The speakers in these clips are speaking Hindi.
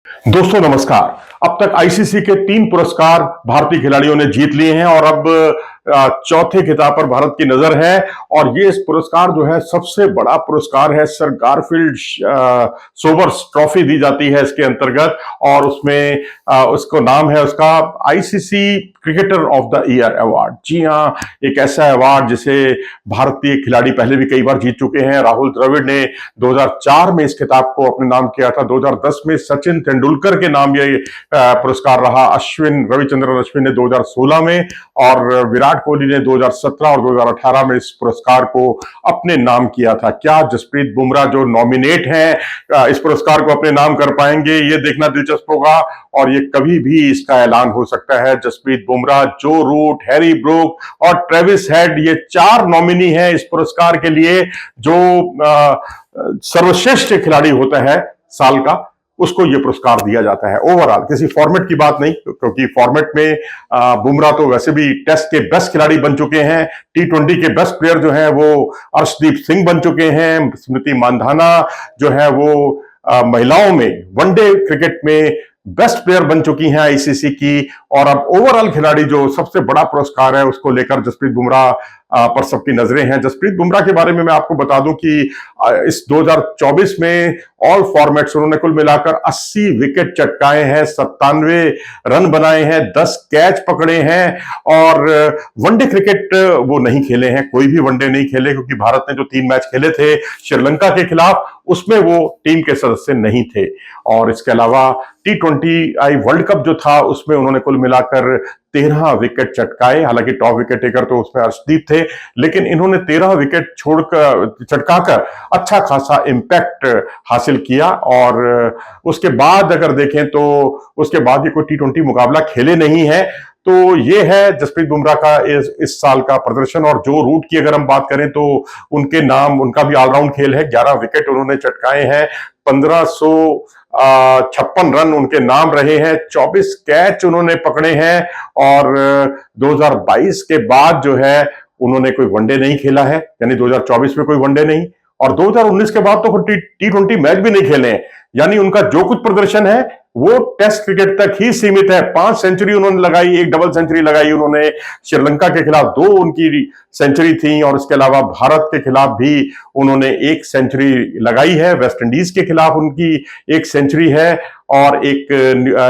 दोस्तों नमस्कार। अब तक आईसीसी के 3 पुरस्कार भारतीय खिलाड़ियों ने जीत लिए हैं और अब चौथे खिताब पर भारत की नजर है। और ये इस पुरस्कार जो है सबसे बड़ा पुरस्कार है। सर गारफील्ड सोबर्स ट्रॉफी दी जाती है इसके अंतर्गत और उसमें उसको नाम है उसका ICC cricketer of the year award. जी हाँ, एक ऐसा अवार्ड जिसे भारतीय खिलाड़ी पहले भी कई बार जीत चुके हैं। राहुल द्रविड़ ने 2004 में इस खिताब को अपने नाम किया था। 2010 में सचिन तेंदुलकर के नाम ये पुरस्कार रहा। रविचंद्रन अश्विन ने 2016 में और विराट कोहली ने 2017 और 2018 में इस पुरस्कार को अपने नाम किया था। क्या जसप्रीत बुमराह जो नॉमिनेट हैं इस पुरस्कार को अपने नाम कर पाएंगे, ये देखना दिलचस्प होगा। और ये कभी भी इसका ऐलान हो सकता है। जसप्रीत बुमराह, जो रूट, हैरी ब्रूक और ट्रेविस हेड, ये 4 नॉमिनी हैं इस पुरस्कार के लिए। जो सर्वश्रेष्ठ खिलाड़ी होता है साल का, उसको यह पुरस्कार दिया जाता है। ओवरऑल किसी फॉर्मेट की बात नहीं, क्योंकि फॉर्मेट में बुमराह तो वैसे भी टेस्ट के बेस्ट खिलाड़ी बन चुके हैं। T20 के बेस्ट प्लेयर जो हैं वो अर्शदीप सिंह बन चुके हैं। स्मृति मांधाना जो है वो महिलाओं में वनडे क्रिकेट में बेस्ट प्लेयर बन चुकी हैं आईसीसी की। और अब ओवरऑल खिलाड़ी जो सबसे बड़ा पुरस्कार है उसको लेकर जसप्रीत बुमराह पर सबकी नजरें हैं। जसप्रीत बुमराह के बारे में मैं आपको बता दूं कि इस 2024 में ऑल फॉर्मेट्स उन्होंने कुल मिलाकर 80 विकेट चटकाए हैं, 97 रन बनाए हैं, 10 कैच पकड़े हैं। और वनडे क्रिकेट वो नहीं खेले हैं, कोई भी वनडे नहीं खेले, क्योंकि भारत ने जो 3 मैच खेले थे श्रीलंका के खिलाफ, उसमें वो टीम के सदस्य नहीं थे। और इसके अलावा T20I वर्ल्ड कप जो था उसमें उन्होंने कुल मिलाकर 13 विकेट चटकाए। हालांकि टॉप विकेट टेकर तो उसमें अर्शदीप थे, लेकिन इन्होंने 13 विकेट छोड़कर चटकाकर अच्छा खासा इंपैक्ट हासिल किया। और उसके बाद अगर देखें तो उसके बाद ये कोई T20 मुकाबला खेले नहीं है। तो ये है जसप्रीत बुमराह का इस साल का प्रदर्शन। और जो रूट की अगर हम बात करें तो उनके नाम, उनका भी ऑलराउंड खेल है। 11 विकेट उन्होंने चटकाए हैं, 1556 रन उनके नाम रहे हैं, 24 कैच उन्होंने पकड़े हैं। और 2022 के बाद जो है उन्होंने कोई वनडे नहीं खेला है, यानी 2024 में कोई वनडे नहीं। और 2019 के बाद तो T20 मैच भी नहीं खेले हैं। यानी उनका जो कुछ प्रदर्शन है वो टेस्ट क्रिकेट तक ही सीमित है। 5 सेंचुरी उन्होंने लगाई, 1 डबल सेंचुरी लगाई उन्होंने। श्रीलंका के खिलाफ 2 उनकी सेंचुरी थी और इसके अलावा भारत के खिलाफ भी उन्होंने 1 सेंचुरी लगाई है। वेस्ट इंडीज के खिलाफ उनकी 1 सेंचुरी है और एक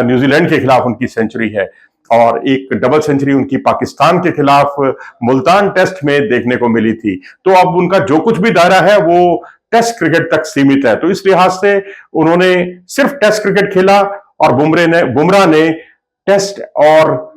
न्यूजीलैंड के खिलाफ उनकी सेंचुरी है। और 1 डबल सेंचुरी उनकी पाकिस्तान के खिलाफ मुल्तान टेस्ट में देखने को मिली थी। तो अब उनका जो कुछ भी दायरा है वो टेस्ट क्रिकेट तक सीमित है। तो इस लिहाज से उन्होंने सिर्फ टेस्ट क्रिकेट खेला और बुमराह ने टेस्ट और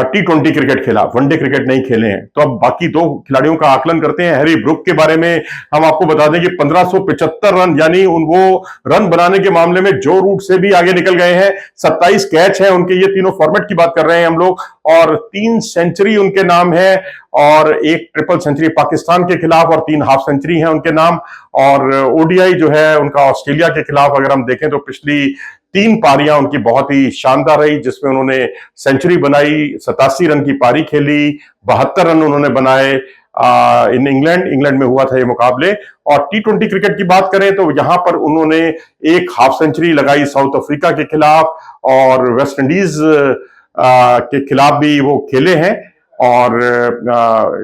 T20 क्रिकेट खेला, वनडे क्रिकेट नहीं खेले हैं। तो अब बाकी 2 खिलाड़ियों का आकलन करते हैं। हैरी ब्रूक के बारे में हम आपको बता दें कि 1575 रन, यानी वो रन बनाने के मामले में जो रूट से भी आगे निकल गए हैं। 27 कैच है उनके, ये तीनों फॉर्मेट की बात कर रहे हैं हम लोग। और 3 सेंचुरी उनके नाम है और 1 ट्रिपल सेंचुरी पाकिस्तान के खिलाफ और 3 हाफ सेंचुरी है उनके नाम। और ओडीआई जो है उनका ऑस्ट्रेलिया के खिलाफ अगर हम देखें तो पिछली 3 पारियां उनकी बहुत ही शानदार रही, जिसमें उन्होंने सेंचुरी बनाई, 87 रन की पारी खेली, 72 रन उन्होंने बनाए इन इंग्लैंड में हुआ था ये मुकाबले। और T20 क्रिकेट की बात करें तो यहां पर उन्होंने 1 हाफ सेंचुरी लगाई साउथ अफ्रीका के खिलाफ और वेस्ट इंडीज के खिलाफ भी वो खेले हैं। और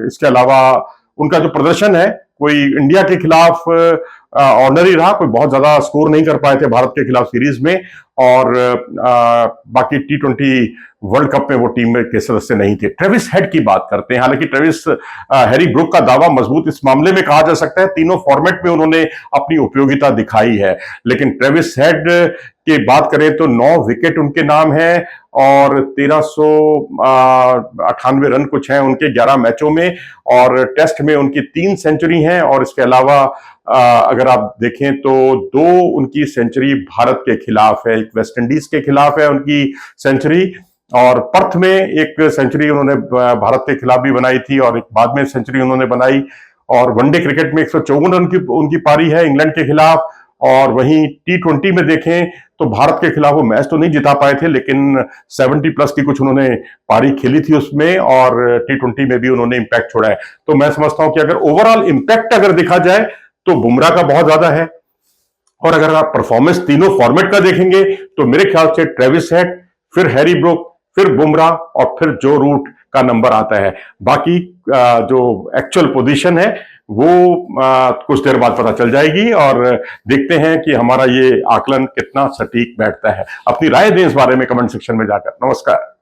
इसके अलावा उनका जो प्रदर्शन है कोई इंडिया के खिलाफ ऑर्डिनरी रहा, कोई बहुत ज्यादा स्कोर नहीं कर पाए थे भारत के खिलाफ सीरीज में। और बाकी T20 वर्ल्ड कप में वो टीम के सदस्य नहीं थे। ट्रेविस हेड की बात करते हैं। हालांकि हैरी ब्रूक का दावा मजबूत इस मामले में कहा जा सकता है, तीनों फॉर्मेट में उन्होंने अपनी उपयोगिता दिखाई है। लेकिन ट्रेविस हेड की बात करें तो 9 विकेट उनके नाम है और 1398 रन कुछ हैं उनके 11 मैचों में। और टेस्ट में उनकी 3 सेंचुरी हैं। और इसके अलावा अगर आप देखें तो 2 उनकी सेंचुरी भारत के खिलाफ है, एक वेस्ट इंडीज के खिलाफ है उनकी सेंचुरी, और पर्थ में 1 सेंचुरी उन्होंने भारत के खिलाफ भी बनाई थी और एक बाद में सेंचुरी उन्होंने बनाई। और वनडे क्रिकेट में 154 रन की उनकी पारी है इंग्लैंड के खिलाफ। और वहीं T20 में देखें तो भारत के खिलाफ वो मैच तो नहीं जिता पाए थे, लेकिन 70 प्लस की कुछ उन्होंने पारी खेली थी उसमें और T20 में भी उन्होंने इंपैक्ट छोड़ा है। तो मैं समझता हूं कि अगर ओवरऑल इंपैक्ट अगर देखा जाए तो बुमराह का बहुत ज्यादा है। और अगर आप परफॉर्मेंस तीनों फॉर्मेट का देखेंगे तो मेरे ख्याल से ट्रेविस हेड, फिर हैरी ब्रूक, फिर बुमराह और फिर जो रूट का नंबर आता है। बाकी जो एक्चुअल पोजीशन है वो कुछ देर बाद पता चल जाएगी और देखते हैं कि हमारा ये आकलन कितना सटीक बैठता है। अपनी राय दें इस बारे में कमेंट सेक्शन में जाकर। नमस्कार।